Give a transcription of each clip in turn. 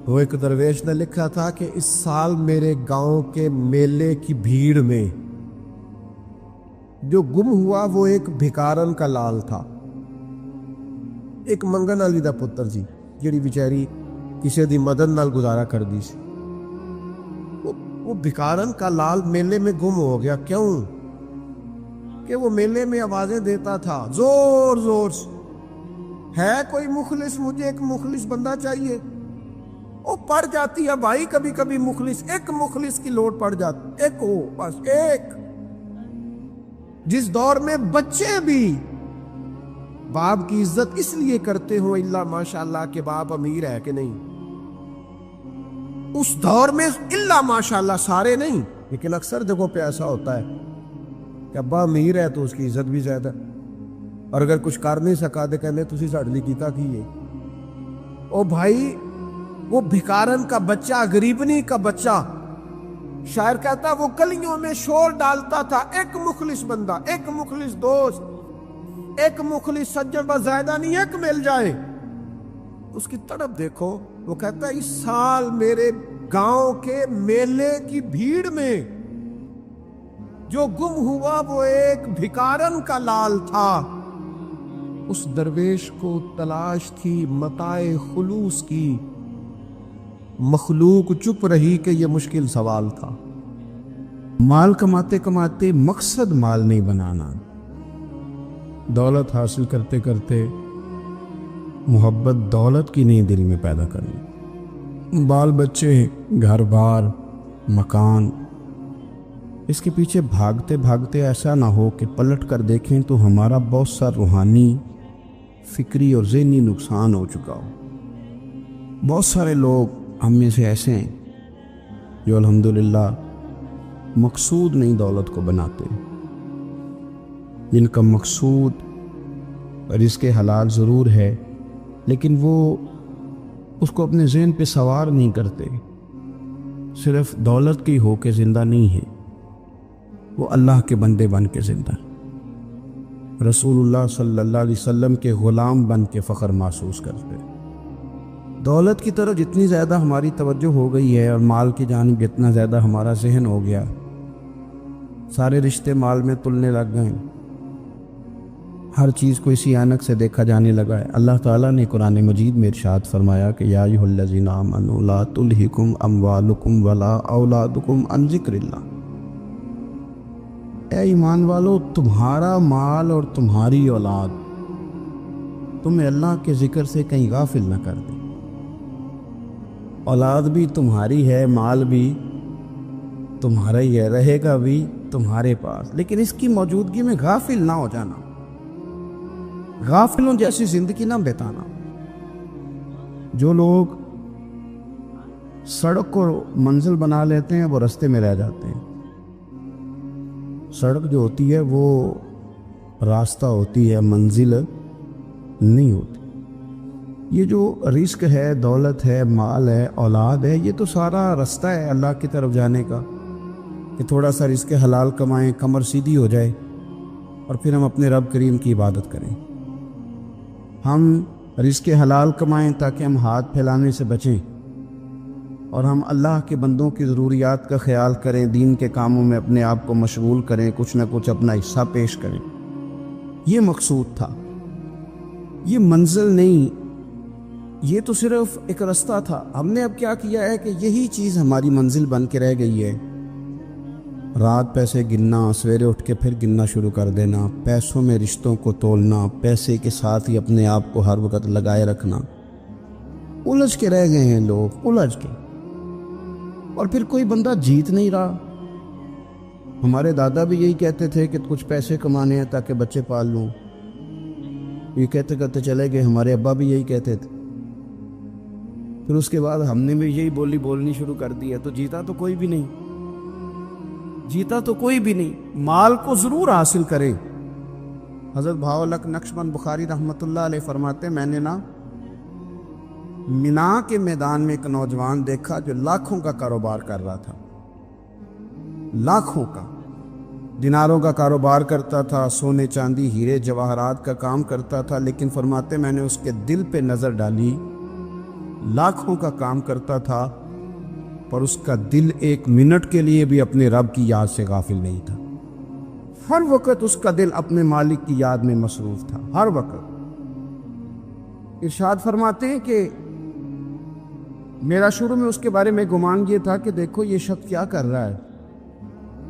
وہ ایک درویش نے لکھا تھا کہ اس سال میرے گاؤں کے میلے کی بھیڑ میں جو گم ہوا وہ ایک بھکارن کا لال تھا، ایک منگن والی دا پتر سی جڑی بیچاری کسی دی مدد نال گزارا کر دی سی۔ وہ بھکارن کا لال میلے میں گم ہو گیا۔ کیوں؟ کہ وہ میلے میں آوازیں دیتا تھا زور زور سے، ہے کوئی مخلص، مجھے ایک مخلص بندہ چاہیے۔ وہ پڑ جاتی ہے بھائی، کبھی کبھی مخلص، ایک مخلص کی لوٹ پڑ جاتی، ایک ہو بس ایک۔ جس دور میں بچے بھی باپ کی عزت اس لیے کرتے ہو اللہ ماشاءاللہ کہ باپ امیر ہے کہ نہیں، اس دور میں اللہ ماشاءاللہ سارے نہیں، لیکن اکثر جگہوں پہ ایسا ہوتا ہے کہ ابا امیر ہے تو اس کی عزت بھی زیادہ، اور اگر کچھ کر نہیں سکا تو کہنے تسی ساڈے لئی کیتا کی ہے۔ او بھائی، وہ بھکارن کا بچہ، غریبنی کا بچہ، شاعر کہتا وہ گلیوں میں شور ڈالتا تھا، ایک مخلص بندہ، ایک مخلص دوست، ایک مخلص سجن، بس زیادہ نہیں، ایک مل جائے۔ اس کی تڑپ دیکھو، وہ کہتا ہے اس سال میرے گاؤں کے میلے کی بھیڑ میں جو گم ہوا وہ ایک بھکارن کا لال تھا۔ اس درویش کو تلاش تھی متاع خلوص کی، مخلوق چپ رہی کہ یہ مشکل سوال تھا۔ مال کماتے کماتے مقصد مال نہیں بنانا، دولت حاصل کرتے کرتے محبت دولت کی نہیں دل میں پیدا کرنی۔ بال بچے، گھر بار، مکان، اس کے پیچھے بھاگتے بھاگتے ایسا نہ ہو کہ پلٹ کر دیکھیں تو ہمارا بہت سا روحانی، فکری اور ذہنی نقصان ہو چکا ہو۔ بہت سارے لوگ ہم میں سے ایسے ہیں جو الحمدللہ مقصود نہیں دولت کو بناتے، جن کا مقصود رزق حلال ضرور ہے لیکن وہ اس کو اپنے ذہن پہ سوار نہیں کرتے، صرف دولت کی ہو کے زندہ نہیں ہے، وہ اللہ کے بندے بن کے زندہ، رسول اللہ صلی اللہ علیہ وسلم کے غلام بن کے فخر محسوس کرتے۔ دولت کی طرف جتنی زیادہ ہماری توجہ ہو گئی ہے اور مال کی جانب جتنا زیادہ ہمارا ذہن ہو گیا، سارے رشتے مال میں تلنے لگ گئے، ہر چیز کو اسی عینک سے دیکھا جانے لگا ہے۔ اللہ تعالیٰ نے قرآن مجید میں ارشاد فرمایا کہ یا ایھا الذین آمنوا لا تلھکم اموالکم ولا اولادکم عن ذکر اللہ، اے ایمان والو، تمہارا مال اور تمہاری اولاد تمہیں اللہ کے ذکر سے کہیں غافل نہ کر دے۔ اولاد بھی تمہاری ہے، مال بھی تمہارا ہی ہے، رہے گا بھی تمہارے پاس، لیکن اس کی موجودگی میں غافل نہ ہو جانا، غافلوں جیسی زندگی نہ بتانا۔ جو لوگ سڑک کو منزل بنا لیتے ہیں وہ رستے میں رہ جاتے ہیں۔ سڑک جو ہوتی ہے وہ راستہ ہوتی ہے، منزل نہیں ہوتی۔ یہ جو رزق ہے، دولت ہے، مال ہے، اولاد ہے، یہ تو سارا رستہ ہے اللہ کی طرف جانے کا، کہ تھوڑا سا رزق حلال کمائیں، کمر سیدھی ہو جائے اور پھر ہم اپنے رب کریم کی عبادت کریں۔ ہم رزق حلال کمائیں تاکہ ہم ہاتھ پھیلانے سے بچیں اور ہم اللہ کے بندوں کی ضروریات کا خیال کریں، دین کے کاموں میں اپنے آپ کو مشغول کریں، کچھ نہ کچھ اپنا حصہ پیش کریں۔ یہ مقصود تھا، یہ منزل نہیں، یہ تو صرف ایک رستہ تھا۔ ہم نے اب کیا کیا ہے کہ یہی چیز ہماری منزل بن کے رہ گئی ہے۔ رات پیسے گننا، سویرے اٹھ کے پھر گننا شروع کر دینا، پیسوں میں رشتوں کو تولنا، پیسے کے ساتھ ہی اپنے آپ کو ہر وقت لگائے رکھنا، الجھ کے رہ گئے ہیں لوگ، الجھ کے، اور پھر کوئی بندہ جیت نہیں رہا۔ ہمارے دادا بھی یہی کہتے تھے کہ کچھ پیسے کمانے ہیں تاکہ بچے پال لوں، یہ کہتے کہتے چلے گئے۔ ہمارے ابا بھی یہی کہتے تھے، پھر اس کے بعد ہم نے بھی یہی بولنی شروع کر دی ہے، تو جیتا تو کوئی بھی نہیں، جیتا تو کوئی بھی نہیں۔ مال کو ضرور حاصل کریں۔ حضرت بہاءالحق نقشبند بخاری رحمۃ اللہ علیہ فرماتے، میں نے مینا کے میدان میں ایک نوجوان دیکھا جو لاکھوں کا کاروبار کر رہا تھا، لاکھوں کا، دیناروں کا کاروبار کرتا تھا، سونے چاندی ہیرے جواہرات کا کام کرتا تھا، لیکن فرماتے میں نے اس کے دل پہ نظر ڈالی لاکھوں کا کام کرتا تھا، پر اس کا دل ایک منٹ کے لیے بھی اپنے رب کی یاد سے غافل نہیں تھا۔ ہر وقت اس کا دل اپنے مالک کی یاد میں مصروف تھا، ہر وقت۔ ارشاد فرماتے ہیں کہ میرا شروع میں اس کے بارے میں گمان یہ تھا کہ دیکھو یہ شخص کیا کر رہا ہے،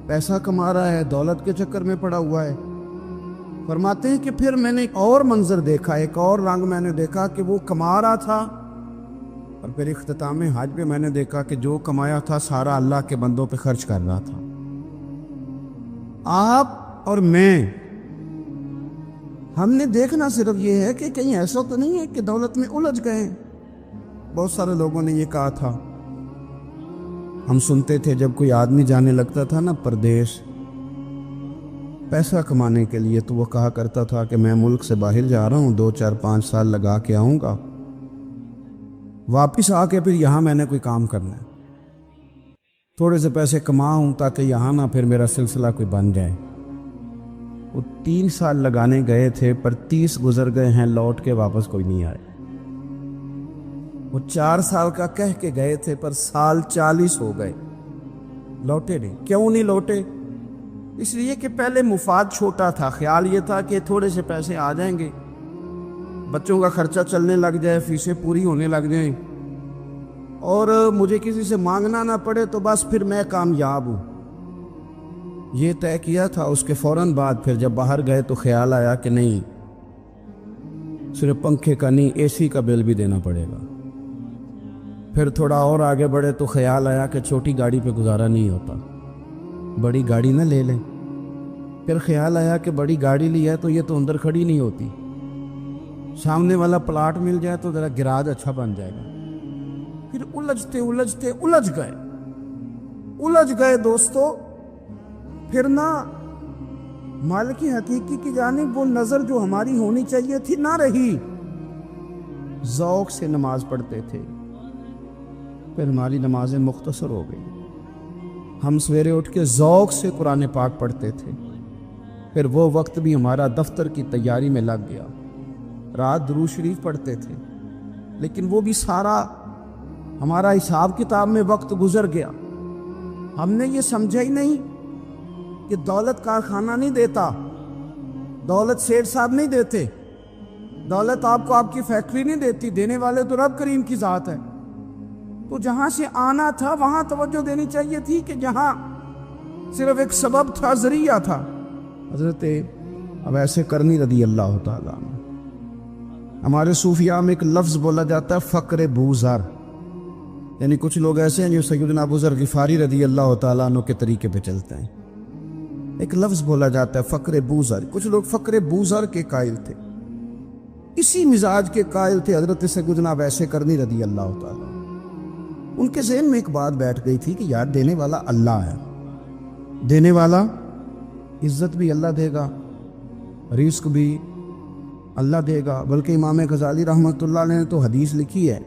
پیسہ کما رہا ہے، دولت کے چکر میں پڑا ہوا ہے۔ فرماتے ہیں کہ پھر میں نے ایک اور منظر دیکھا، ایک اور رنگ میں نے دیکھا کہ وہ کما رہا تھا، اور پھر اختتام حج پہ میں نے دیکھا کہ جو کمایا تھا سارا اللہ کے بندوں پہ خرچ کر رہا تھا۔ آپ اور میں، ہم نے دیکھنا صرف یہ ہے کہ کہیں ایسا تو نہیں ہے کہ دولت میں الجھ گئے۔ بہت سارے لوگوں نے یہ کہا تھا، ہم سنتے تھے جب کوئی آدمی جانے لگتا تھا نا پردیش پیسہ کمانے کے لیے، تو وہ کہا کرتا تھا کہ میں ملک سے باہر جا رہا ہوں، 2 4 5 سال لگا کے آؤں گا، واپس آ کے پھر یہاں میں نے کوئی کام کرنا ہے، تھوڑے سے پیسے کماؤں تاکہ یہاں نہ پھر میرا سلسلہ کوئی بن جائے۔ وہ 3 سال لگانے گئے تھے، پر 30 گزر گئے ہیں، لوٹ کے واپس کوئی نہیں آئے۔ وہ 4 سال کا کہہ کے گئے تھے، پر سال 40 ہو گئے، لوٹے نہیں۔ کیوں نہیں لوٹے؟ اس لیے کہ پہلے مفاد چھوٹا تھا، خیال یہ تھا کہ تھوڑے سے پیسے آ جائیں گے، بچوں کا خرچہ چلنے لگ جائے، فیسیں پوری ہونے لگ جائیں، اور مجھے کسی سے مانگنا نہ پڑے، تو بس پھر میں کامیاب ہوں۔ یہ طے کیا تھا۔ اس کے فوراً بعد پھر جب باہر گئے تو خیال آیا کہ نہیں، صرف پنکھے کا نہیں، اے سی کا بل بھی دینا پڑے گا۔ پھر تھوڑا اور آگے بڑھے تو خیال آیا کہ چھوٹی گاڑی پہ گزارا نہیں ہوتا، بڑی گاڑی نہ لے لیں۔ پھر خیال آیا کہ بڑی گاڑی لی ہے تو یہ تو اندر کھڑی نہیں ہوتی، سامنے والا پلاٹ مل جائے تو ذرا گراج اچھا بن جائے گا۔ پھر الجھتے الجھ گئے دوستو۔ پھر نہ مالک حقیقی کی جانب وہ نظر جو ہماری ہونی چاہیے تھی نہ رہی۔ ذوق سے نماز پڑھتے تھے، پھر ہماری نمازیں مختصر ہو گئی۔ ہم سویرے اٹھ کے ذوق سے قرآن پاک پڑھتے تھے، پھر وہ وقت بھی ہمارا دفتر کی تیاری میں لگ گیا۔ رات درود شریف پڑھتے تھے، لیکن وہ بھی سارا ہمارا حساب کتاب میں وقت گزر گیا۔ ہم نے یہ سمجھا ہی نہیں کہ دولت کارخانہ نہیں دیتا، دولت سیٹھ صاحب نہیں دیتے، دولت آپ کو آپ کی فیکٹری نہیں دیتی، دینے والے تو رب کریم کی ذات ہے۔ تو جہاں سے آنا تھا وہاں توجہ دینی چاہیے تھی کہ جہاں صرف ایک سبب تھا، ذریعہ تھا۔ حضرت اویس کرنی رضی اللہ تعالیٰ عنہ، ہمارے صوفیاء میں ایک لفظ بولا جاتا ہے فقر بوذر، یعنی کچھ لوگ ایسے ہیں جو سیدنا ابو ذر غفاری رضی اللہ تعالیٰ عنہ کے طریقے پہ چلتے ہیں۔ ایک لفظ بولا جاتا ہے فقر بوذر، کچھ لوگ فقر بوذر کے قائل تھے، اسی مزاج کے قائل تھے حضرت سیدنا اویس کرنی رضی اللہ تعالیٰ۔ ان کے ذہن میں ایک بات بیٹھ گئی تھی کہ یار دینے والا اللہ ہے، دینے والا عزت بھی اللہ دے گا، رزق بھی اللہ دے گا۔ بلکہ امام غزالی رحمۃ اللہ علیہ نے تو حدیث لکھی ہے،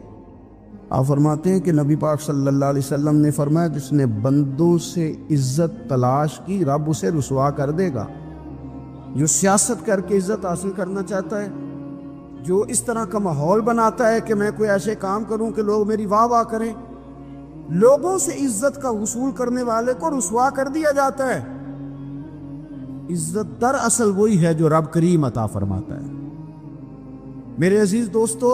آپ فرماتے ہیں کہ نبی پاک صلی اللہ علیہ وسلم نے فرمایا جس نے بندوں سے عزت تلاش کی رب اسے رسوا کر دے گا۔ جو سیاست کر کے عزت حاصل کرنا چاہتا ہے، جو اس طرح کا ماحول بناتا ہے کہ میں کوئی ایسے کام کروں کہ لوگ میری واہ واہ کریں، لوگوں سے عزت کا حصول کرنے والے کو رسوا کر دیا جاتا ہے۔ عزت دراصل وہی ہے جو رب کریم عطا فرماتا ہے۔ میرے عزیز دوستو،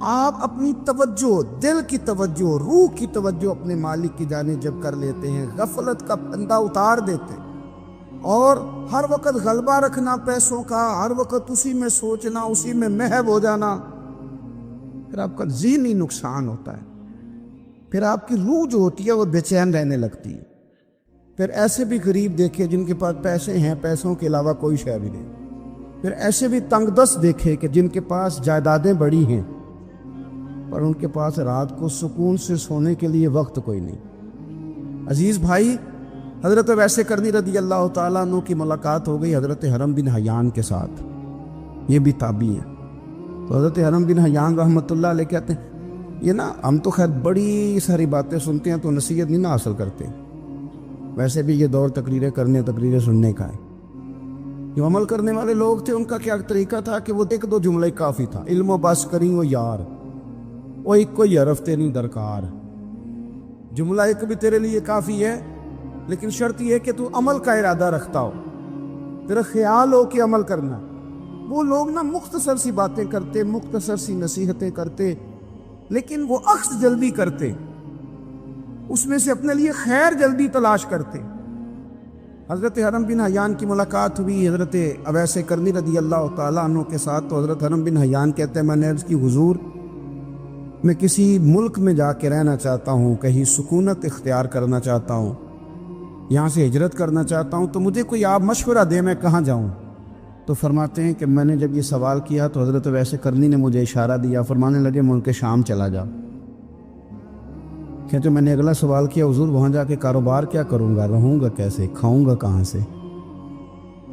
آپ اپنی توجہ، دل کی توجہ، روح کی توجہ اپنے مالک کی جانب جب کر لیتے ہیں، غفلت کا پردہ اتار دیتے ہیں، اور ہر وقت غلبہ رکھنا پیسوں کا، ہر وقت اسی میں سوچنا، اسی میں محو ہو جانا، پھر آپ کا ذہنی نقصان ہوتا ہے۔ پھر آپ کی روح جو ہوتی ہے وہ بے چین رہنے لگتی ہے۔ پھر ایسے بھی غریب دیکھے جن کے پاس پیسے ہیں، پیسوں کے علاوہ کوئی شے بھی نہیں۔ پھر ایسے بھی تنگ دست دیکھے کہ جن کے پاس جائیدادیں بڑی ہیں، پر ان کے پاس رات کو سکون سے سونے کے لیے وقت کوئی نہیں۔ عزیز بھائی، حضرت اویس کرنی رضی اللہ تعالیٰ عنہ کی ملاقات ہو گئی حضرت حرم بن حیان کے ساتھ، یہ بھی تابعی ہیں۔ تو حضرت حرم بن حیان رحمۃ اللہ علیہ کہتے ہیں، یہ نا ہم تو خیر بڑی ساری باتیں سنتے ہیں تو نصیحت نہیں نہ حاصل کرتے، ویسے بھی یہ دور تقریریں سننے کا ہے۔ جو عمل کرنے والے لوگ تھے ان کا کیا طریقہ تھا کہ وہ 1-2 جملے کافی تھا، علم و بس کریں وہ یار، وہ ایک کوئی حرف تے نہیں درکار، جملہ ایک بھی تیرے لیے کافی ہے، لیکن شرط یہ ہے کہ تو عمل کا ارادہ رکھتا ہو، تیرا خیال ہو کہ عمل کرنا۔ وہ لوگ نا مختصر سی باتیں کرتے، مختصر سی نصیحتیں کرتے، لیکن وہ اخذ جلدی کرتے، اس میں سے اپنے لیے خیر جلدی تلاش کرتے۔ حضرت حرم بن حیان کی ملاقات ہوئی حضرت اویس کرنی رضی اللہ تعالیٰ عنہ کے ساتھ، تو حضرت حرم بن حیان کہتے ہیں میں نے عرض کی حضور میں کسی ملک میں جا کے رہنا چاہتا ہوں، کہیں سکونت اختیار کرنا چاہتا ہوں، یہاں سے ہجرت کرنا چاہتا ہوں، تو مجھے کوئی آپ مشورہ دیں میں کہاں جاؤں؟ تو فرماتے ہیں کہ میں نے جب یہ سوال کیا تو حضرت اویس کرنی نے مجھے اشارہ دیا، فرمانے لگے ملک شام چلا جا۔ کہتے میں نے اگلا سوال کیا حضور وہاں جا کے کاروبار کیا کروں گا، رہوں گا کیسے، کھاؤں گا کہاں سے؟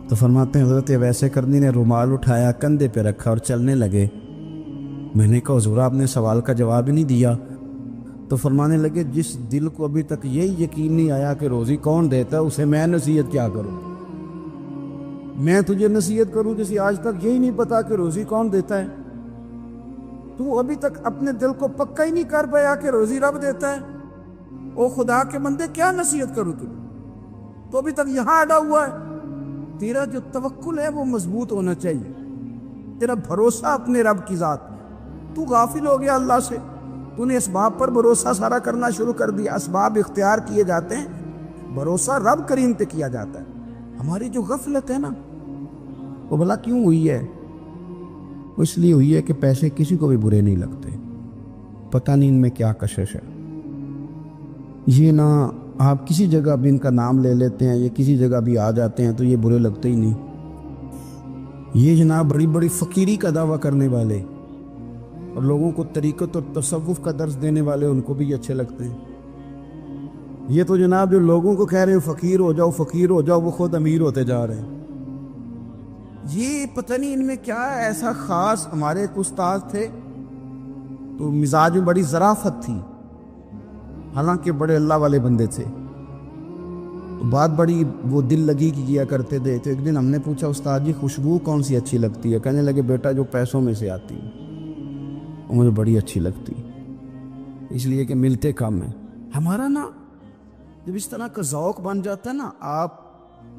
تو فرماتے ہیں حضرت اویس کرنی نے رومال اٹھایا، کندھے پہ رکھا اور چلنے لگے۔ میں نے کہا حضور آپ نے سوال کا جواب ہی نہیں دیا۔ تو فرمانے لگے جس دل کو ابھی تک یہی یقین نہیں آیا کہ روزی کون دیتا ہے، اسے میں نصیحت کیا کروں؟ میں تجھے نصیحت کروں جسے آج تک یہی نہیں پتا کہ روزی کون دیتا ہے؟ تو ابھی تک اپنے دل کو پکا ہی نہیں کر پایا کہ روزی رب دیتا ہے؟ او خدا کے بندے کیا نصیحت کروں تجھے؟ تو ابھی تک یہاں اڑا ہوا ہے۔ تیرا جو توکل ہے وہ مضبوط ہونا چاہیے، تیرا بھروسہ اپنے رب کی ذات۔ تو غافل ہو گیا اللہ سے، تو نے اسباب پر بھروسہ سارا کرنا شروع کر دیا۔ اسباب اختیار کیے جاتے ہیں، بھروسہ رب کریم پہ کیا جاتا ہے۔ ہماری جو غفلت ہے نا وہ بھلا کیوں ہوئی ہے؟ وہ اس لیے ہوئی ہے کہ پیسے کسی کو بھی برے نہیں لگتے، پتہ نہیں ان میں کیا کشش ہے۔ یہ نہ آپ کسی جگہ بھی ان کا نام لے لیتے ہیں، یہ کسی جگہ بھی آ جاتے ہیں تو یہ برے لگتے ہی نہیں۔ یہ جناب بڑی بڑی فقیری کا دعویٰ کرنے والے اور لوگوں کو طریقت اور تصوف کا درس دینے والے، ان کو بھی اچھے لگتے ہیں۔ یہ تو جناب جو لوگوں کو کہہ رہے ہیں فقیر ہو جاؤ فقیر ہو جاؤ، وہ خود امیر ہوتے جا رہے ہیں۔ یہ پتہ نہیں ان میں کیا ہے ایسا خاص۔ ہمارے ایک استاد تھے تو مزاج میں بڑی ظرافت تھی، حالانکہ بڑے اللہ والے بندے تھے، تو بات بڑی وہ دل لگی کی کیا کرتے تھے۔ تو ایک دن ہم نے پوچھا استاد جی خوشبو کون سی اچھی لگتی ہے؟ کہنے لگے بیٹا جو پیسوں میں سے آتی ہے وہ مجھے بڑی اچھی لگتی، اس لیے کہ ملتے کم ہیں۔ ہمارا نا جب اس طرح کا ذوق بن جاتا ہے نا، آپ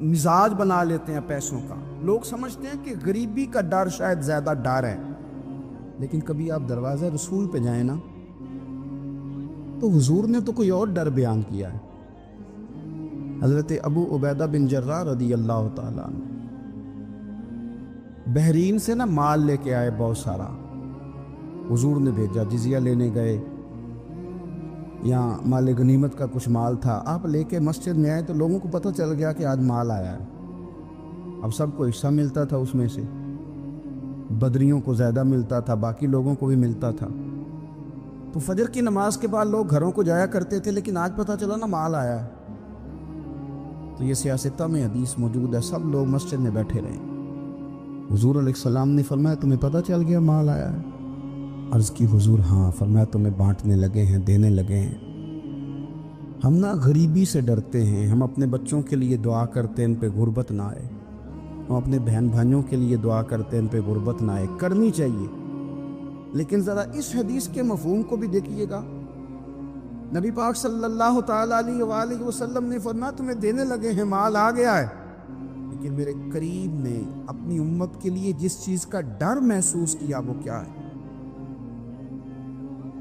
مزاج بنا لیتے ہیں پیسوں کا۔ لوگ سمجھتے ہیں کہ غریبی کا ڈر شاید زیادہ ڈر ہے، لیکن کبھی آپ دروازہ رسول پہ جائیں نا تو حضور نے تو کوئی اور ڈر بیان کیا ہے۔ حضرت ابو عبیدہ بن جراح رضی اللہ تعالیٰ عنہ بحرین سے نا مال لے کے آئے بہت سارا، حضور نے بھیجا، جزیہ لینے گئے، یہاں مال غنیمت کا کچھ مال تھا، آپ لے کے مسجد میں آئے تو لوگوں کو پتہ چل گیا کہ آج مال آیا ہے۔ اب سب کو حصہ ملتا تھا اس میں سے، بدریوں کو زیادہ ملتا تھا، باقی لوگوں کو بھی ملتا تھا۔ تو فجر کی نماز کے بعد لوگ گھروں کو جایا کرتے تھے، لیکن آج پتہ چلا نا مال آیا ہے، تو یہ سیاستہ میں حدیث موجود ہے، سب لوگ مسجد میں بیٹھے رہے۔ حضور علیہ السلام نے فرمایا تمہیں پتہ چل گیا مال آیا ہے؟ عرض کی حضور ہاں۔ فرمایا تمہیں بانٹنے لگے ہیں، دینے لگے ہیں۔ ہم نا غریبی سے ڈرتے ہیں، ہم اپنے بچوں کے لیے دعا کرتے ہیں ان پہ غربت نہ آئے، ہم اپنے بہن بھائیوں کے لیے دعا کرتے ہیں ان پہ غربت نہ آئے، کرنی چاہیے، لیکن ذرا اس حدیث کے مفہوم کو بھی دیکھیے گا۔ نبی پاک صلی اللہ تعالیٰ علیہ وآلہ وسلم نے فرمایا تمہیں دینے لگے ہیں، مال آ گیا ہے، لیکن میرے قریب نے اپنی امت کے لیے جس چیز کا ڈر محسوس کیا وہ کیا ہے؟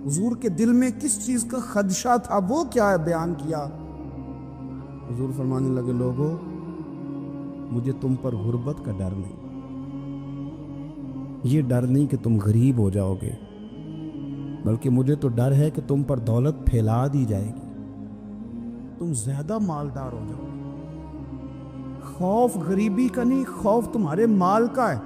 حضور کے دل میں کس چیز کا خدشہ تھا وہ کیا ہے بیان کیا؟ حضور فرمانے لگے لوگوں مجھے تم پر غربت کا ڈر نہیں، یہ ڈر نہیں کہ تم غریب ہو جاؤ گے، بلکہ مجھے تو ڈر ہے کہ تم پر دولت پھیلا دی جائے گی، تم زیادہ مالدار ہو جاؤ گے۔ خوف غریبی کا نہیں، خوف تمہارے مال کا ہے۔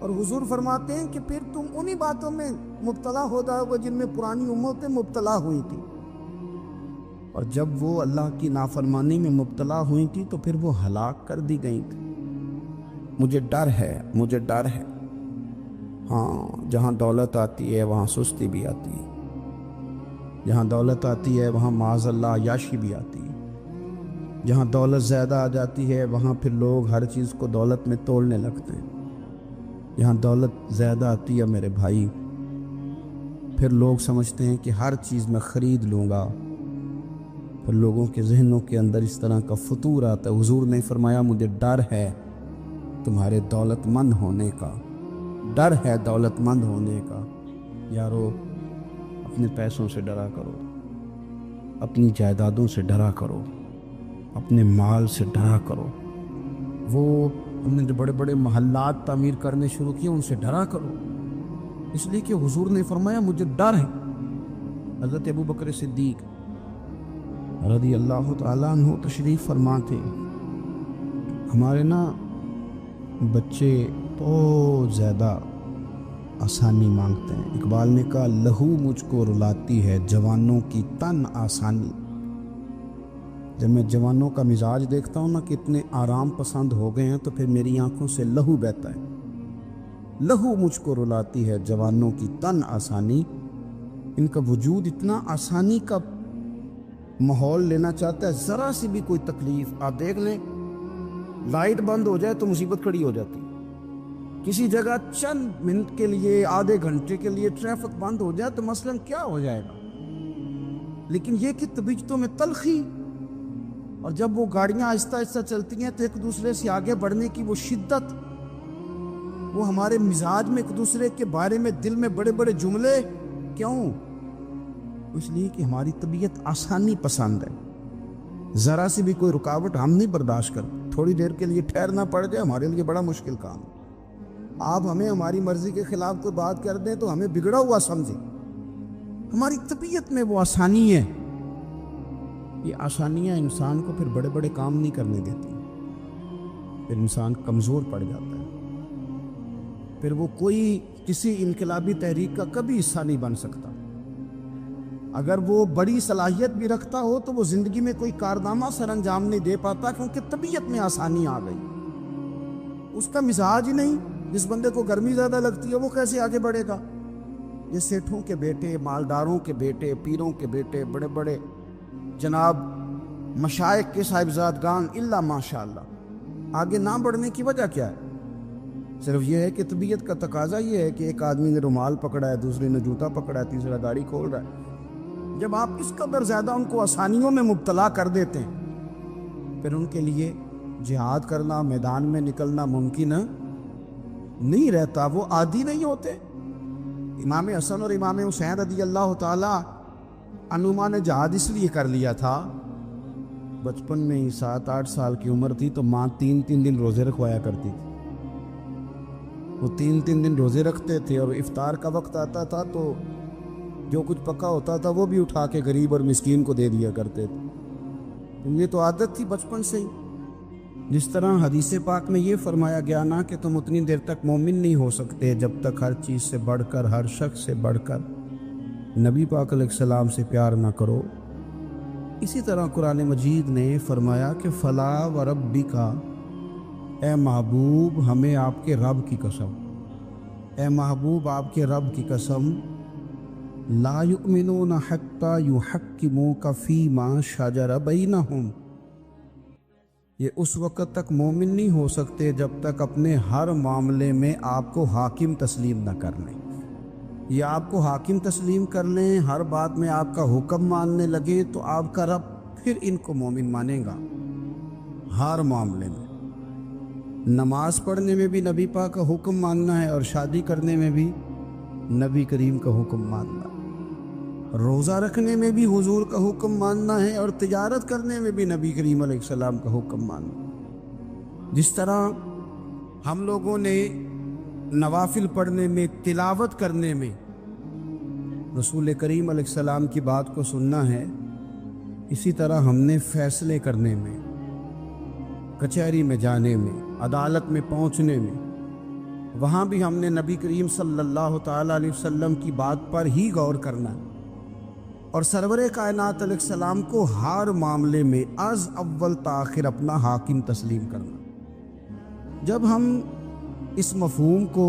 اور حضور فرماتے ہیں کہ پھر تم انہی باتوں میں مبتلا ہو جاؤ گے جن میں پرانی امتیں مبتلا ہوئی تھی، اور جب وہ اللہ کی نافرمانی میں مبتلا ہوئی تھی تو پھر وہ ہلاک کر دی گئی تھی۔ مجھے ڈر ہے، مجھے ڈر ہے۔ ہاں جہاں دولت آتی ہے وہاں سستی بھی آتی ہے، جہاں دولت آتی ہے وہاں معاذ اللہ عیاشی بھی آتی ہے، جہاں دولت زیادہ آ جاتی ہے وہاں پھر لوگ ہر چیز کو دولت میں تولنے لگتے ہیں، جہاں دولت زیادہ آتی ہے میرے بھائی پھر لوگ سمجھتے ہیں کہ ہر چیز میں خرید لوں گا، پھر لوگوں کے ذہنوں کے اندر اس طرح کا فطور آتا ہے۔ حضور نے فرمایا مجھے ڈر ہے تمہارے دولت مند ہونے کا، ڈر ہے دولت مند ہونے کا۔ یارو اپنے پیسوں سے ڈرا کرو، اپنی جائیدادوں سے ڈرا کرو، اپنے مال سے ڈرا کرو۔ وہ ہم نے جو بڑے بڑے محلات تعمیر کرنے شروع کیے ان سے ڈرا کرو، اس لیے کہ حضور نے فرمایا مجھے ڈر ہے۔ حضرت ابو بکر صدیق رضی اللہ تعالیٰ عنہ تشریف فرما تھے۔ ہمارے نا بچے بہت زیادہ آسانی مانگتے ہیں۔ اقبال نے کہا لہو مجھ کو رلاتی ہے جوانوں کی تن آسانی۔ جب میں جوانوں کا مزاج دیکھتا ہوں نا کہ اتنے آرام پسند ہو گئے ہیں تو پھر میری آنکھوں سے لہو بہتا ہے۔ لہو مجھ کو رلاتی ہے جوانوں کی تن آسانی، ان کا وجود اتنا آسانی کا ماحول لینا چاہتا ہے، ذرا سی بھی کوئی تکلیف آپ دیکھ لیں، لائٹ بند ہو جائے تو مصیبت کھڑی ہو جاتی، کسی جگہ چند منٹ کے لیے آدھے گھنٹے کے لیے ٹریفک بند ہو جائے تو مثلاً کیا ہو جائے گا، لیکن یہ کہ طبیعتوں میں تلخی، اور جب وہ گاڑیاں آہستہ آہستہ چلتی ہیں تو ایک دوسرے سے آگے بڑھنے کی وہ شدت، وہ ہمارے مزاج میں ایک دوسرے کے بارے میں دل میں بڑے بڑے جملے، کیوں؟ اس لیے کہ ہماری طبیعت آسانی پسند ہے، ذرا سی بھی کوئی رکاوٹ ہم نہیں برداشت کرتے، تھوڑی دیر کے لیے ٹھہرنا پڑ جائے ہمارے لیے بڑا مشکل کام ہے۔ آپ ہمیں ہماری مرضی کے خلاف کوئی بات کر دیں تو ہمیں بگڑا ہوا سمجھیں، ہماری طبیعت میں وہ آسانی ہے۔ یہ آسانیاں انسان کو پھر بڑے بڑے کام نہیں کرنے دیتی، پھر انسان کمزور پڑ جاتا ہے، پھر وہ کوئی کسی انقلابی تحریک کا کبھی حصہ نہیں بن سکتا۔ اگر وہ بڑی صلاحیت بھی رکھتا ہو تو وہ زندگی میں کوئی کارنامہ سر انجام نہیں دے پاتا، کیونکہ طبیعت میں آسانی آ گئی، اس کا مزاج ہی نہیں۔ جس بندے کو گرمی زیادہ لگتی ہے وہ کیسے آگے بڑھے گا؟ یہ سیٹھوں کے بیٹے، مالداروں کے بیٹے، پیروں کے بیٹے، بڑے بڑے جناب مشائخ کے صاحبزادگان الا ماشاءاللہ آگے نہ بڑھنے کی وجہ کیا ہے؟ صرف یہ ہے کہ طبیعت کا تقاضا یہ ہے کہ ایک آدمی نے رومال پکڑا ہے، دوسرے نے جوتا پکڑا ہے، تیسرا گاڑی کھول رہا ہے۔ جب آپ اس قدر زیادہ ان کو آسانیوں میں مبتلا کر دیتے ہیں، پھر ان کے لیے جہاد کرنا، میدان میں نکلنا ممکن نہیں رہتا، وہ عادی نہیں ہوتے۔ امام حسن اور امام حسین رضی اللہ تعالی عنہما نے جہاد اس لیے کر لیا تھا، بچپن میں ہی 7-8 سال کی عمر تھی تو ماں 3 دن روزے رکھوایا کرتی تھی، وہ 3 دن روزے رکھتے تھے، اور افطار کا وقت آتا تھا تو جو کچھ پکا ہوتا تھا وہ بھی اٹھا کے غریب اور مسکین کو دے دیا کرتے تھے۔ یہ تو عادت تھی بچپن سے ہی۔ جس طرح حدیث پاک میں یہ فرمایا گیا نا کہ تم اتنی دیر تک مومن نہیں ہو سکتے جب تک ہر چیز سے بڑھ کر، ہر شخص سے بڑھ کر نبی پاک علیہ السلام سے پیار نہ کرو، اسی طرح قرآن مجید نے فرمایا کہ فلا و ربک، اے محبوب ہمیں آپ کے رب کی قسم، اے محبوب آپ کے رب کی قسم، لا یؤمنون حتی یحکموک فیما شجر بینہم، یہ اس وقت تک مومن نہیں ہو سکتے جب تک اپنے ہر معاملے میں آپ کو حاکم تسلیم نہ کر لیں۔ یہ آپ کو حاکم تسلیم کر لیں، ہر بات میں آپ کا حکم ماننے لگے تو آپ کا رب پھر ان کو مومن مانے گا۔ ہر معاملے میں، نماز پڑھنے میں بھی نبی پاک کا حکم ماننا ہے، اور شادی کرنے میں بھی نبی کریم کا حکم ماننا، روزہ رکھنے میں بھی حضور کا حکم ماننا ہے، اور تجارت کرنے میں بھی نبی کریم علیہ السلام کا حکم ماننا۔ جس طرح ہم لوگوں نے نوافل پڑھنے میں، تلاوت کرنے میں رسول کریم علیہ السلام کی بات کو سننا ہے، اسی طرح ہم نے فیصلے کرنے میں، کچہری میں جانے میں، عدالت میں پہنچنے میں، وہاں بھی ہم نے نبی کریم صلی اللہ تعالیٰ علیہ وسلم کی بات پر ہی غور کرنا ہے، اور سرور کائنات علیہ السلام کو ہر معاملے میں از اول تاخر اپنا حاکم تسلیم کرنا۔ جب ہم اس مفہوم کو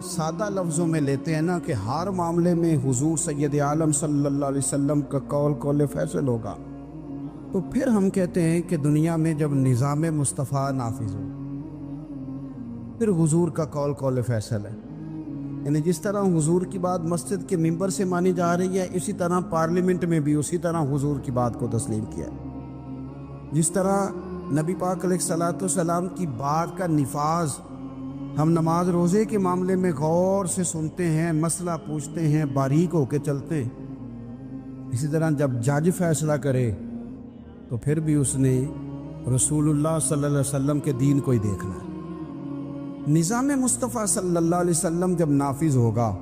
سادہ لفظوں میں لیتے ہیں نا کہ ہر معاملے میں حضور سید عالم صلی اللہ علیہ وسلم کا قول فیصل ہوگا، تو پھر ہم کہتے ہیں کہ دنیا میں جب نظام مصطفیٰ نافذ ہو، پھر حضور کا قول فیصل ہے۔ یعنی جس طرح حضور کی بات مسجد کے ممبر سے مانی جا رہی ہے، اسی طرح پارلیمنٹ میں بھی اسی طرح حضور کی بات کو تسلیم کیا ہے۔ جس طرح نبی پاک علیہ الصلوۃ والسلام کی بات کا نفاذ ہم نماز روزے کے معاملے میں غور سے سنتے ہیں، مسئلہ پوچھتے ہیں، باریک ہو کے چلتے ہیں، اسی طرح جب جج فیصلہ کرے تو پھر بھی اس نے رسول اللہ صلی اللہ علیہ وسلم کے دین کو ہی دیکھنا ہے۔ نظام مصطفیٰ صلی اللہ علیہ وسلم جب نافذ ہوگا،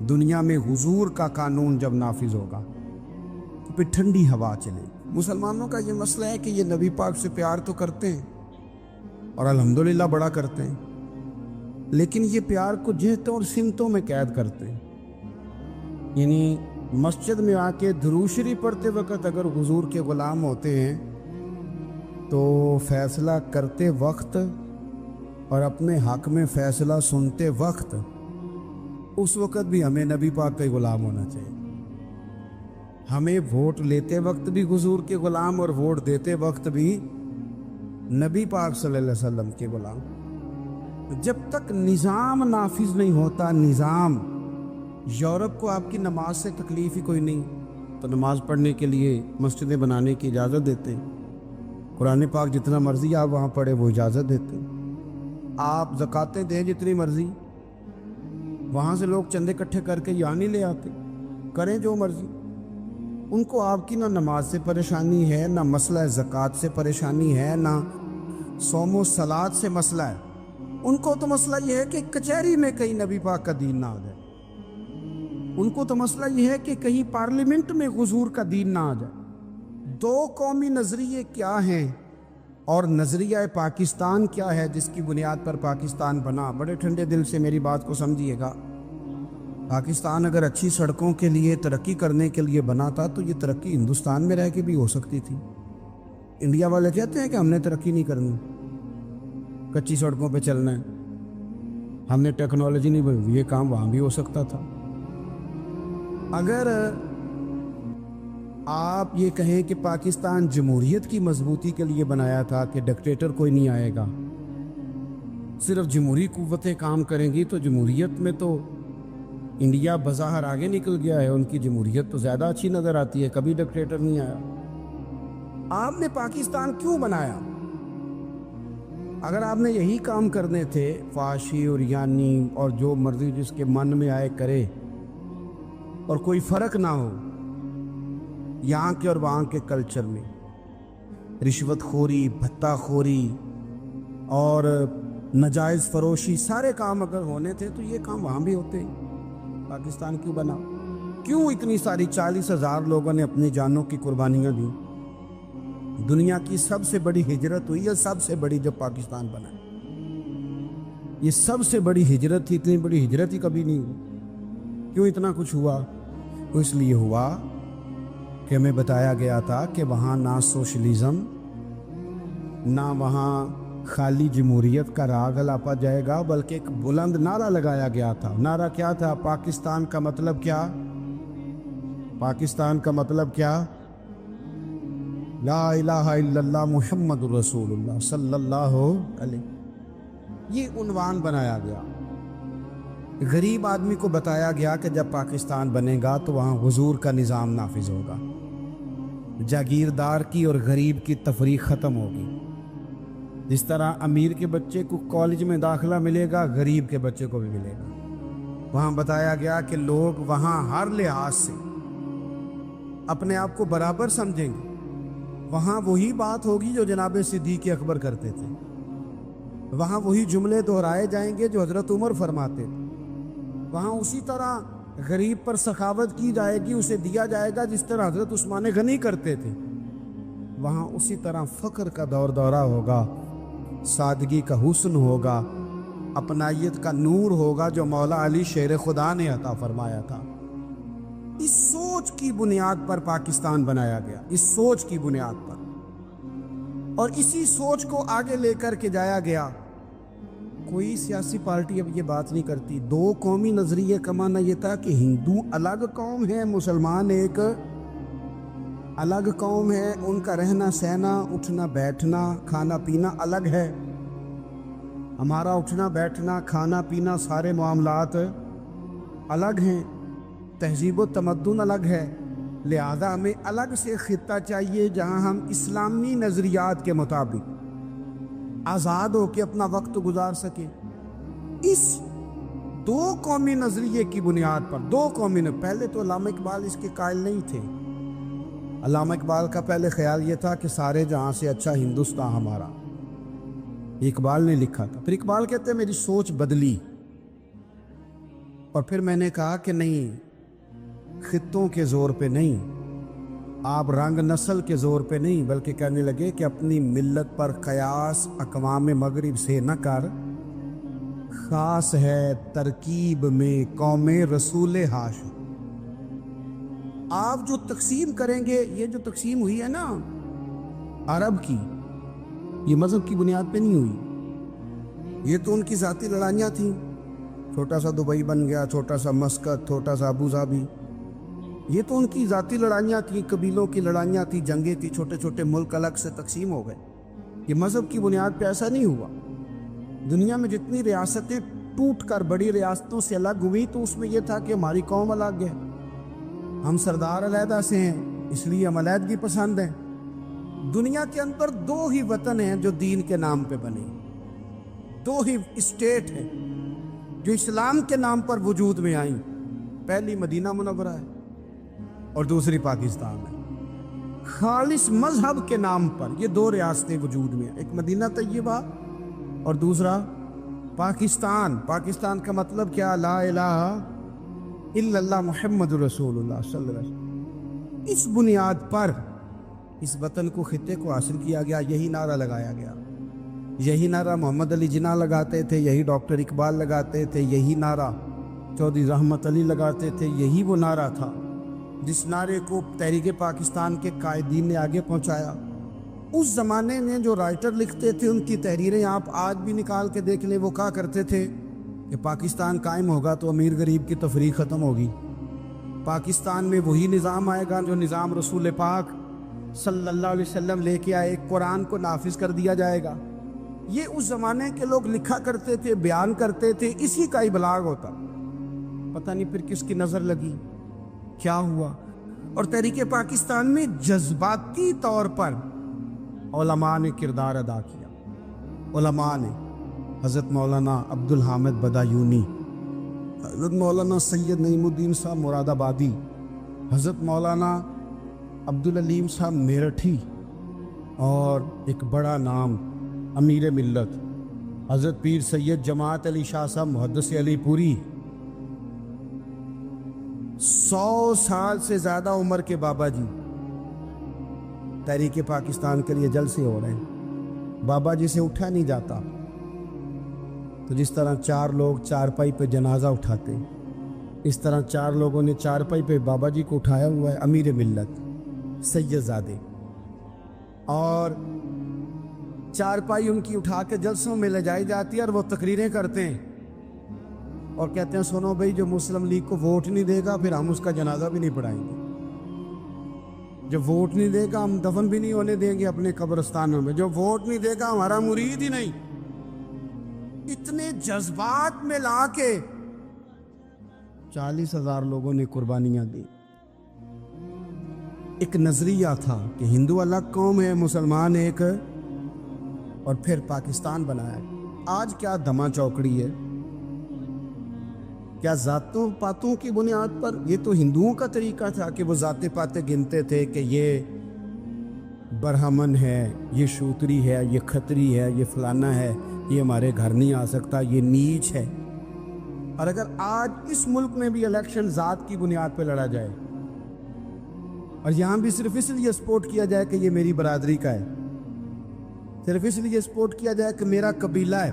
دنیا میں حضور کا قانون جب نافذ ہوگا تو پھر ٹھنڈی ہوا چلے۔ مسلمانوں کا یہ مسئلہ ہے کہ یہ نبی پاک سے پیار تو کرتے ہیں اور الحمدللہ بڑا کرتے ہیں، لیکن یہ پیار کو جہتوں اور سمتوں میں قید کرتے ہیں۔ یعنی مسجد میں آ کے درود شریف پڑھتے وقت اگر حضور کے غلام ہوتے ہیں تو فیصلہ کرتے وقت اور اپنے حق میں فیصلہ سنتے وقت اس وقت بھی ہمیں نبی پاک کا غلام ہونا چاہیے۔ ہمیں ووٹ لیتے وقت بھی حضور کے غلام اور ووٹ دیتے وقت بھی نبی پاک صلی اللہ علیہ وسلم کے غلام۔ جب تک نظام نافذ نہیں ہوتا، نظام، یورپ کو آپ کی نماز سے تکلیف ہی کوئی نہیں تو نماز پڑھنے کے لیے مسجدیں بنانے کی اجازت دیتے ہیں، قرآن پاک جتنا مرضی آپ وہاں پڑھے وہ اجازت دیتے ہیں، آپ زکاتیں دیں جتنی مرضی، وہاں سے لوگ چندے اکٹھے کر کے یہاں نہیں لے آتے، کریں جو مرضی۔ ان کو آپ کی نہ نماز سے پریشانی ہے، نہ مسئلہ زکوٰۃ سے پریشانی ہے، نہ صوم و صلات سے مسئلہ ہے۔ ان کو تو مسئلہ یہ ہے کہ کچہری میں کہیں نبی پاک کا دین نہ آ جائے، ان کو تو مسئلہ یہ ہے کہ کہیں پارلیمنٹ میں حضور کا دین نہ آ جائے۔ دو قومی نظریے کیا ہیں اور نظریہ پاکستان کیا ہے جس کی بنیاد پر پاکستان بنا؟ بڑے ٹھنڈے دل سے میری بات کو سمجھیے گا۔ پاکستان اگر اچھی سڑکوں کے لیے، ترقی کرنے کے لیے بنا تھا تو یہ ترقی ہندوستان میں رہ کے بھی ہو سکتی تھی۔ انڈیا والے کہتے ہیں کہ ہم نے ترقی نہیں کرنی، کچی سڑکوں پہ چلنا ہے، ہم نے ٹیکنالوجی نہیں بنی، یہ کام وہاں بھی ہو سکتا تھا۔ اگر آپ یہ کہیں کہ پاکستان جمہوریت کی مضبوطی کے لیے بنایا تھا کہ ڈکٹیٹر کوئی نہیں آئے گا، صرف جمہوری قوتیں کام کریں گی، تو جمہوریت میں تو انڈیا بظاہر آگے نکل گیا ہے، ان کی جمہوریت تو زیادہ اچھی نظر آتی ہے، کبھی ڈکٹیٹر نہیں آیا۔ آپ نے پاکستان کیوں بنایا؟ اگر آپ نے یہی کام کرنے تھے، فحاشی اور یانی اور جو مرضی جس کے من میں آئے کرے اور کوئی فرق نہ ہو یہاں کے اور وہاں کے کلچر میں، رشوت خوری، بھتہ خوری اور ناجائز فروشی، سارے کام اگر ہونے تھے تو یہ کام وہاں بھی ہوتے ہیں۔ پاکستان کیوں بنا؟ کیوں اتنی ساری 40,000 لوگوں نے اپنی جانوں کی قربانیاں دی؟ دنیا کی سب سے بڑی ہجرت ہوئی ہے، سب سے بڑی، جب پاکستان بنا۔ یہ سب سے بڑی ہجرت تھی، اتنی بڑی ہجرت ہی کبھی نہیں ہوئی۔ کیوں اتنا کچھ ہوا؟ اس لیے ہوا کہ ہمیں بتایا گیا تھا کہ وہاں نہ سوشلزم، نہ وہاں خالی جمہوریت کا راگ الاپا جائے گا، بلکہ ایک بلند نعرہ لگایا گیا تھا۔ نعرہ کیا تھا؟ پاکستان کا مطلب کیا؟ پاکستان کا مطلب کیا؟ لا الہ الا اللہ محمد رسول اللہ صلی اللہ علیہ۔ یہ عنوان بنایا گیا۔ غریب آدمی کو بتایا گیا کہ جب پاکستان بنے گا تو وہاں حضور کا نظام نافذ ہوگا، جاگیردار کی اور غریب کی تفریق ختم ہوگی۔ جس طرح امیر کے بچے کو کالج میں داخلہ ملے گا، غریب کے بچے کو بھی ملے گا۔ وہاں بتایا گیا کہ لوگ وہاں ہر لحاظ سے اپنے آپ کو برابر سمجھیں گے۔ وہاں وہی بات ہوگی جو جناب صدیق اکبر کرتے تھے، وہاں وہی جملے دہرائے جائیں گے جو حضرت عمر فرماتے تھے، وہاں اسی طرح غریب پر سخاوت کی جائے گی، اسے دیا جائے گا جس طرح حضرت عثمان غنی کرتے تھے۔ وہاں اسی طرح فقر کا دور دورہ ہوگا، سادگی کا حسن ہوگا، اپنائیت کا نور ہوگا جو مولا علی شیر خدا نے عطا فرمایا تھا۔ اس سوچ کی بنیاد پر پاکستان بنایا گیا، اس سوچ کی بنیاد پر، اور اسی سوچ کو آگے لے کر کے جایا گیا۔ کوئی سیاسی پارٹی اب یہ بات نہیں کرتی۔ دو قومی نظریے کا معنی یہ تھا کہ ہندو الگ قوم ہے، مسلمان ایک الگ قوم ہے، ان کا رہنا سہنا، اٹھنا بیٹھنا، کھانا پینا الگ ہے۔ ہمارا اٹھنا بیٹھنا کھانا پینا سارے معاملات الگ ہیں، تہذیب و تمدن الگ ہے، لہذا ہمیں الگ سے خطہ چاہیے جہاں ہم اسلامی نظریات کے مطابق آزاد ہو کے اپنا وقت گزار سکیں۔ اس دو قومی نظریے کی بنیاد پر پہلے تو علامہ اقبال اس کے قائل نہیں تھے۔ علامہ اقبال کا پہلے خیال یہ تھا کہ سارے جہاں سے اچھا ہندوستان ہمارا، یہ اقبال نے لکھا تھا۔ پھر اقبال کہتے ہیں میری سوچ بدلی، اور پھر میں نے کہا کہ نہیں، خطوں کے زور پہ نہیں، آپ رنگ نسل کے زور پہ نہیں، بلکہ کہنے لگے کہ اپنی ملت پر قیاس اقوام مغرب سے نہ کر، خاص ہے ترکیب میں قوم رسول ہاشم۔ آپ جو تقسیم کریں گے، یہ جو تقسیم ہوئی ہے نا عرب کی، یہ مذہب کی بنیاد پہ نہیں ہوئی، یہ تو ان کی ذاتی لڑائیاں تھیں۔ چھوٹا سا دبئی بن گیا، چھوٹا سا مسقط، چھوٹا سا ابو ظبی، یہ تو ان کی ذاتی لڑائیاں تھیں، قبیلوں کی لڑائیاں تھیں، جنگیں تھیں، چھوٹے چھوٹے ملک الگ سے تقسیم ہو گئے۔ یہ مذہب کی بنیاد پہ ایسا نہیں ہوا۔ دنیا میں جتنی ریاستیں ٹوٹ کر بڑی ریاستوں سے الگ ہوئی تو اس میں یہ تھا کہ ہماری قوم الگ ہے، ہم سردار علیحدہ سے ہیں، اس لیے ہم علیحدگی پسند ہیں۔ دنیا کے اندر دو ہی وطن ہیں جو دین کے نام پہ بنے، دو ہی اسٹیٹ ہیں جو اسلام کے نام پر وجود میں آئیں، پہلی مدینہ منورہ ہے اور دوسری پاکستان ہے۔ خالص مذہب کے نام پر یہ دو ریاستیں وجود میں ہیں، ایک مدینہ طیبہ اور دوسرا پاکستان۔ پاکستان کا مطلب کیا؟ لا الہ الا اللہ محمد رسول اللہ صلی اللہ علیہ وسلم۔ اس بنیاد پر اس وطن کو، خطے کو حاصل کیا گیا، یہی نعرہ لگایا گیا، یہی نعرہ محمد علی جناح لگاتے تھے، یہی ڈاکٹر اقبال لگاتے تھے، یہی نعرہ چودھری رحمت علی لگاتے تھے، یہی وہ نعرہ تھا جس نعرے کو تحریک پاکستان کے قائدین نے آگے پہنچایا۔ اس زمانے میں جو رائٹر لکھتے تھے ان کی تحریریں آپ آج بھی نکال کے دیکھ لیں، وہ کہا کرتے تھے کہ پاکستان قائم ہوگا تو امیر غریب کی تفریق ختم ہوگی، پاکستان میں وہی نظام آئے گا جو نظام رسول پاک صلی اللہ علیہ وسلم لے کے آئے، قرآن کو نافذ کر دیا جائے گا۔ یہ اس زمانے کے لوگ لکھا کرتے تھے، بیان کرتے تھے، اسی کا ابلاغ ہوتا۔ پتہ نہیں پھر کس کی نظر لگی، کیا ہوا، اور تحریک پاکستان میں جذباتی طور پر علماء نے کردار ادا کیا۔ علماء نے حضرت مولانا عبدالحامد بدایونی، حضرت مولانا سید نعیم الدین صاحب مراد آبادی، حضرت مولانا عبدالعلیم صاحب میرٹھی، اور ایک بڑا نام امیر ملت حضرت پیر سید جماعت علی شاہ صاحب محدث علی پوری، 100 سال سے زیادہ عمر کے بابا جی تحریک پاکستان کے لیے جلسے ہو رہے ہیں۔ بابا جی سے اٹھا نہیں جاتا، تو جس طرح 4 لوگ چارپائی پہ جنازہ اٹھاتے، اس طرح 4 لوگوں نے چارپائی پہ بابا جی کو اٹھایا ہوا ہے، امیر ملت سید زادے، اور چارپائی ان کی اٹھا کے جلسوں میں لے جائی جاتی ہے، اور وہ تقریریں کرتے ہیں اور کہتے ہیں سنو بھائی، جو مسلم لیگ کو ووٹ نہیں دے گا پھر ہم اس کا جنازہ بھی نہیں پڑھائیں گے، جو ووٹ نہیں دے گا ہم دفن بھی نہیں ہونے دیں گے اپنے قبرستانوں میں، جو ووٹ نہیں دے گا ہمارا مرید ہی نہیں۔ اتنے جذبات میں لا کے 40,000 لوگوں نے قربانیاں دی۔ ایک نظریہ تھا کہ ہندو الگ قوم ہے، مسلمان ایک، اور پھر پاکستان بنایا۔ آج کیا دھما چوکڑی ہے، کیا ذاتوں پاتوں کی بنیاد پر؟ یہ تو ہندوؤں کا طریقہ تھا کہ وہ ذاتیں پاتیں گنتے تھے کہ یہ برہمن ہے، یہ شوتری ہے، یہ کھتری ہے، یہ فلانا ہے، یہ ہمارے گھر نہیں آ سکتا، یہ نیچ ہے۔ اور اگر آج اس ملک میں بھی الیکشن ذات کی بنیاد پہ لڑا جائے، اور یہاں بھی صرف اس لیے سپورٹ کیا جائے کہ یہ میری برادری کا ہے، صرف اس لیے سپورٹ کیا جائے کہ میرا قبیلہ ہے،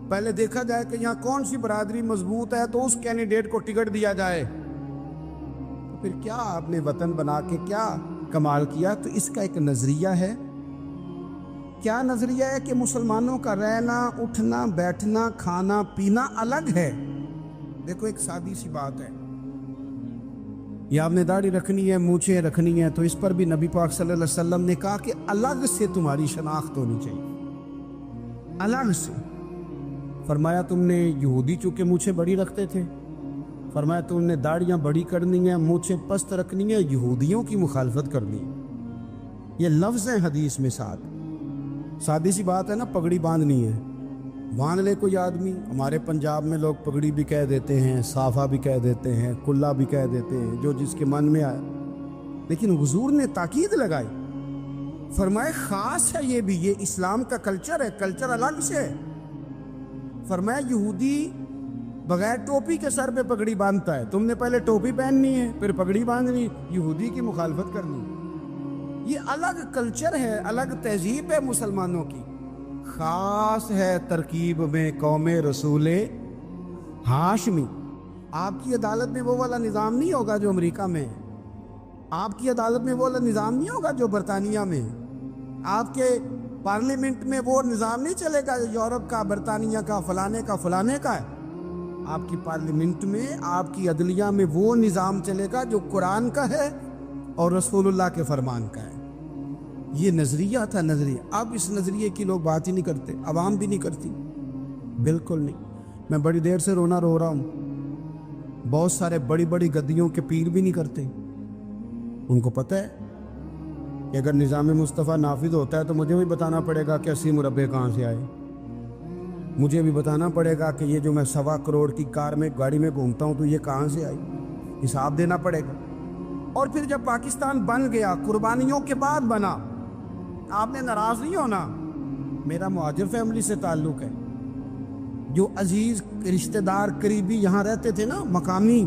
پہلے دیکھا جائے کہ یہاں کون سی برادری مضبوط ہے تو اس کینڈیڈیٹ کو ٹکٹ دیا جائے، تو پھر کیا آپ نے وطن بنا کے کیا کمال کیا؟ تو اس کا ایک نظریہ ہے۔ کیا نظریہ ہے؟ کہ مسلمانوں کا رہنا، اٹھنا، بیٹھنا، کھانا پینا الگ ہے۔ دیکھو ایک سادی سی بات ہے، یہ آپ نے داڑھی رکھنی ہے، مونچھیں رکھنی ہے، تو اس پر بھی نبی پاک صلی اللہ علیہ وسلم نے کہا کہ الگ سے تمہاری شناخت ہونی چاہیے، الگ سے۔ فرمایا تم نے یہودی چونکہ مونچھیں بڑی رکھتے تھے، فرمایا تم نے داڑیاں بڑی کرنی ہیں، مونچھیں پست رکھنی ہیں، یہودیوں کی مخالفت کرنی ہے۔ یہ لفظ ہیں حدیث میں ساتھ۔ سادی سی بات ہے نا، پگڑی باندھنی ہے، باندھ لے کوئی آدمی۔ ہمارے پنجاب میں لوگ پگڑی بھی کہہ دیتے ہیں، صافہ بھی کہہ دیتے ہیں، کلا بھی کہہ دیتے ہیں، جو جس کے من میں آئے، لیکن حضور نے تاکید لگائی، فرمائے خاص ہے یہ بھی، یہ اسلام کا کلچر ہے، کلچر الگ سے ہے۔ فرمایا یہودی بغیر ٹوپی کے سر پہ پگڑی باندھتا ہے، تم نے پہلے ٹوپی پہننی ہے پھر پگڑی باندھنی، یہودی کی مخالفت کرنی۔ یہ الگ کلچر ہے، الگ تہذیب ہے مسلمانوں کی، خاص ہے ترکیب میں قوم رسول ہاشمی۔ آپ کی عدالت میں وہ والا نظام نہیں ہوگا جو امریکہ میں ہے، آپ کی عدالت میں وہ والا نظام نہیں ہوگا جو برطانیہ میں ہے، آپ کے پارلیمنٹ میں وہ نظام نہیں چلے گا یورپ کا، برطانیہ کا، فلانے کا فلانے کا ہے۔ آپ کی پارلیمنٹ میں، آپ کی عدلیہ میں وہ نظام چلے گا جو قرآن کا ہے اور رسول اللہ کے فرمان کا ہے۔ یہ نظریہ تھا، نظریہ۔ اب اس نظریے کی لوگ بات ہی نہیں کرتے، عوام بھی نہیں کرتی، بالکل نہیں۔ میں بڑی دیر سے رونا رو رہا ہوں، بہت سارے بڑی بڑی گدیوں کے پیر بھی نہیں کرتے۔ ان کو پتہ ہے کہ اگر نظام مصطفیٰ نافذ ہوتا ہے تو مجھے بھی بتانا پڑے گا کہ 80 مربع کہاں سے آئے، مجھے بھی بتانا پڑے گا کہ یہ جو میں 1.25 کروڑ کی کار میں گاڑی میں گھومتا ہوں تو یہ کہاں سے آئی، حساب دینا پڑے گا۔ اور پھر جب پاکستان بن گیا، قربانیوں کے بعد بنا، آپ نے ناراض نہیں ہونا، میرا مہاجر فیملی سے تعلق ہے، جو عزیز رشتہ دار قریبی یہاں رہتے تھے نا مقامی،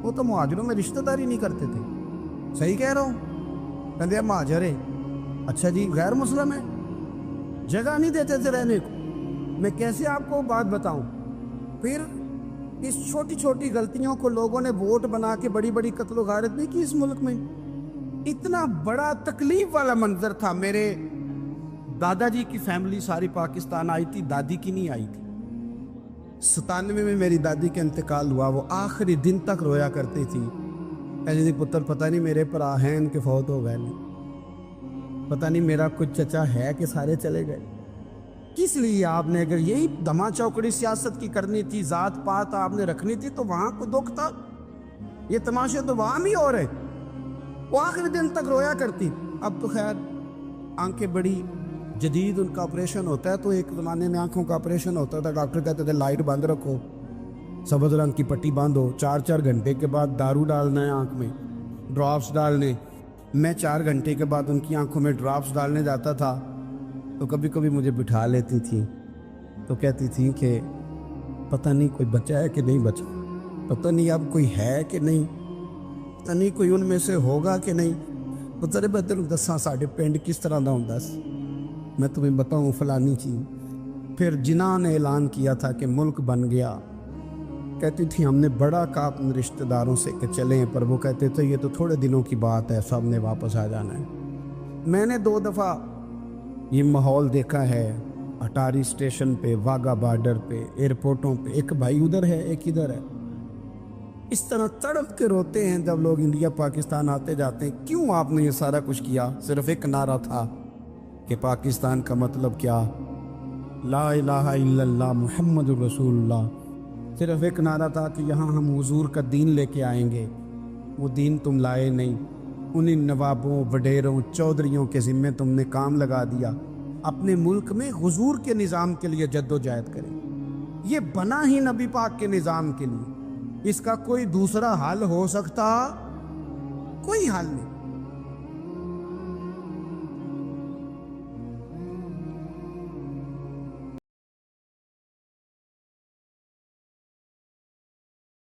وہ تو مہاجروں میں رشتہ داری نہیں کرتے تھے۔ صحیح کہہ رہا ہوں؟ کہتے ہیں مہاجر ہے، اچھا جی غیر مسلم ہے، جگہ نہیں دیتے تھے رہنے کو۔ میں کیسے آپ کو بات بتاؤں؟ پھر اس چھوٹی چھوٹی غلطیوں کو لوگوں نے ووٹ بنا کے بڑی بڑی قتل و غارت نہیں کی اس ملک میں۔ اتنا بڑا تکلیف والا منظر تھا۔ میرے دادا جی کی فیملی ساری پاکستان آئی تھی، دادی کی نہیں آئی تھی۔ 97 میں میری دادی کا انتقال ہوا، وہ آخری دن تک رویا کرتی تھی، ایسے پتر پتہ نہیں میرے پرا ہیں ان کے فوت ہو گئے، پتہ نہیں میرا کچھ چچا ہے کہ سارے چلے گئے۔ کس لیے آپ نے، اگر یہی دھما چوکڑی سیاست کی کرنی تھی، ذات پات آپ نے رکھنی تھی، تو وہاں کو دکھ تھا؟ یہ تماشے تو وہاں بھی ہو رہے۔ وہ آخری دن تک رویا کرتی۔ اب تو خیر آنکھیں بڑی جدید ان کا آپریشن ہوتا ہے، تو ایک زمانے میں آنکھوں کا آپریشن ہوتا تھا، ڈاکٹر کہتے تھے لائٹ بند رکھو، سبز رنگ کی پٹی باندھو، 4 گھنٹے کے بعد دارو ڈالنا ہے آنکھ میں، ڈراپس ڈالنے۔ میں 4 گھنٹے کے بعد ان کی آنکھوں میں ڈراپس ڈالنے جاتا تھا تو کبھی کبھی مجھے بٹھا لیتی تھی، تو کہتی تھی کہ پتہ نہیں کوئی بچا ہے کہ نہیں بچا، پتہ نہیں اب کوئی ہے کہ نہیں، پتہ نہیں کوئی ان میں سے ہوگا کہ نہیں۔ پتہ بہتر دساں ساڈے پنڈ کس طرح دا ہوندا سی، میں تمہیں بتاؤں فلانی چیز۔ پھر جناح نے اعلان کیا تھا کہ ملک بن گیا، کہتی تھی ہم نے بڑا کہا اپنے رشتہ داروں سے کہ چلیں، پر وہ کہتے تھے یہ تو تھوڑے دنوں کی بات ہے، سب نے واپس آ جانا ہے۔ میں نے 2 دفعہ یہ ماحول دیکھا ہے، اٹاری اسٹیشن پہ، واگا بارڈر پہ، ایئرپورٹوں پہ، ایک بھائی ادھر ہے ایک ادھر ہے، اس طرح تڑپ کے روتے ہیں جب لوگ انڈیا پاکستان آتے جاتے ہیں۔ کیوں آپ نے یہ سارا کچھ کیا؟ صرف ایک نعرہ تھا کہ پاکستان کا مطلب کیا، لا الہ الا اللہ محمد رسول اللہ۔ صرف ایک نعرہ تھا کہ یہاں ہم حضور کا دین لے کے آئیں گے، وہ دین تم لائے نہیں، انہیں نوابوں، وڈیروں، چودھریوں کے ذمے تم نے کام لگا دیا۔ اپنے ملک میں حضور کے نظام کے لیے جد و جہد کریں، یہ بنا ہی نبی پاک کے نظام کے لیے، اس کا کوئی دوسرا حل ہو سکتا؟ کوئی حل نہیں۔